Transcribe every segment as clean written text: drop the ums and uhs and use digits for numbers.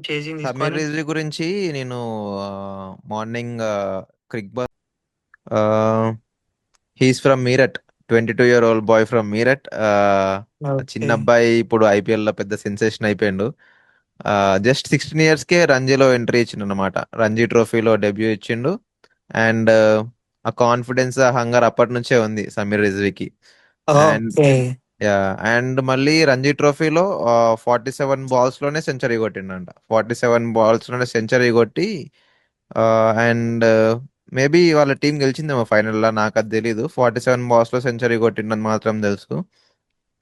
Chasing Sameer తీసుకొని. రిజ్వీ గురించి నేను morning Cricbuzz he's from Meerut, 22-year-old boy from Meerut. చిన్న ఓకే. అబ్బాయి ఇప్పుడు ఐపీఎల్ లో పెద్ద సెన్సేషన్ అయిపోయిండు. జస్ట్ 16 yearsకే రంజీలో ఎంట్రీ ఇచ్చిండు అనమాట. రంజీ ట్రోఫీలో డెబ్యూ ఇచ్చిండు. అండ్ ఆ కాన్ఫిడెన్స్, ఆ హంగర్ అప్పటి నుంచే ఉంది సమీర్ రిజ్వీకి. And okay. యా, అండ్ మళ్ళీ రంజీ ట్రోఫీలో 47 balls లోనే సెంచరీ కొట్టిండంట. 47 balls లోనే సెంచరీ కొట్టి అండ్ మేబీ వాళ్ళ టీం గెలిచిందేమో ఫైనల్లో, నాకు అది తెలీదు. 47 balls లో సెంచరీ కొట్టిండని మాత్రం తెలుసు.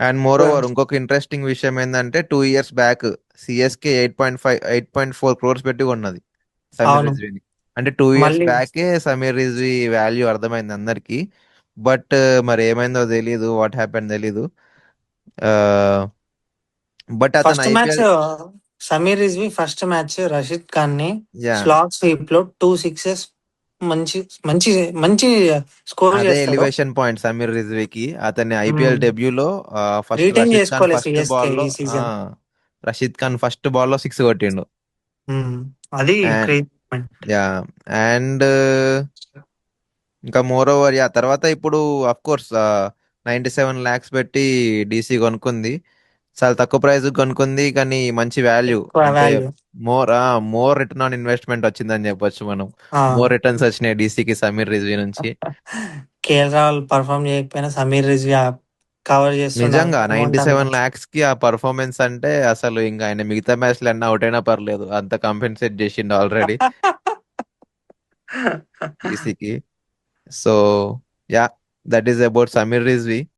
అండ్ మోర్ ఓవర్ ఇంకొక ఇంట్రెస్టింగ్ విషయం ఏంటంటే 2 years బ్యాక్ సిఎస్కే 8.4 crores పెట్టి కొన్నది సమీర్ అవును. రిజ్వీని. అంటే 2 years మళ్ళీ బ్యాకే సమీర్ రిజ్వీ వాల్యూ అర్థమైంది అందరికి. బట్ మరి ఏమైందో తెలీదు, వాట్ హ్యాపెన్ తెలీదు. బట్ అతను first match IPL, Sameer Rizvi first match Rashid Khan ని యా, స్లాగ్ స్వీప్ లో 2 6 మంచి మంచి మంచి స్కోర్ అదే చేస్తాడు. ఎలివేషన్ పాయింట్ సమీర్ రిజ్వీకి. అతని ఐపీఎల్ డెబ్యూలో ఫస్ట్ రీటైన్ రషీద్ ఖాన్ చేసుకోవాలి ఫస్ట్ సిఎస్కే బాల్లో ఈ సీజన్. రషీద్ ఖాన్ ఫస్ట్ బాల్లో సిక్స్ కొట్టిండు. అది అండ్ క్రేజ్. యా, అండ్ ఇంకా మోర్ ఓవర్ యా, తర్వాత ఇప్పుడు అఫ్ కోర్స్ 97 lakhs పెట్టి డీసీ కొనుక్కుంది. చాలా తక్కువ ప్రైస్ కొనుక్కుంది, కానీ మంచి వాల్యూ. ఎక్కువ అంటే value. More more return on investment వచ్చిందని చెప్పొచ్చు మనం. మోర్ రిటర్న్స్ వచ్చినాయి డీసీకి సమీర్ రిజ్వీ నుంచి. కేఎల్ రాహుల్ పర్ఫామ్ చేయకపోయినా సమీర్ రిజ్వి కవర్ చేస్తుండ నిజంగా నైన్టీ అమౌంట్ అంతా. సెవెన్ ల్యాక్స్ కి ఆ పర్ఫార్మెన్స్ అంటే అసలు ఇంకా ఆయన మిగతా మ్యాచ్లు అన్నా అవుట్ అయినా పర్లేదు, అంత కంపెన్సేట్ చేసిండు ఆల్రెడీ డీసీకి. So yeah, that is about Sameer Rizvi.